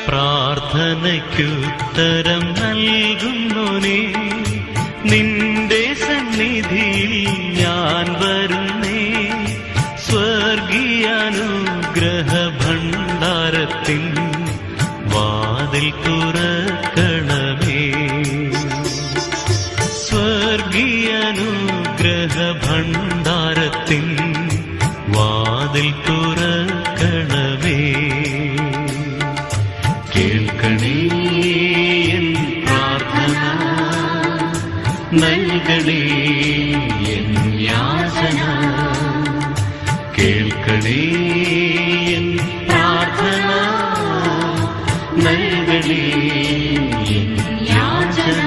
പ്രാർത്ഥനയ്ക്കുത്തരം നൽകുന്നോനേ, നിന്റെ സന്നിധിയിൽ ഞാൻ വരുന്നേ. സ്വർഗീയാനുഗ്രഹ ഭണ്ഡാരത്തിൻ വാതിൽ തുറക്കണമേ. സ്വർഗീയാനുഗ്രഹ ഭണ്ഡാരത്തിൻ വാതിൽ തുറക്കണമേ. കേൾക്കണേ എൻ പ്രാർത്ഥന, നൽകണേ എൻ യാചന. കേൾക്കണേ എൻ പ്രാർത്ഥന, നൽകണേ എൻ യാചന.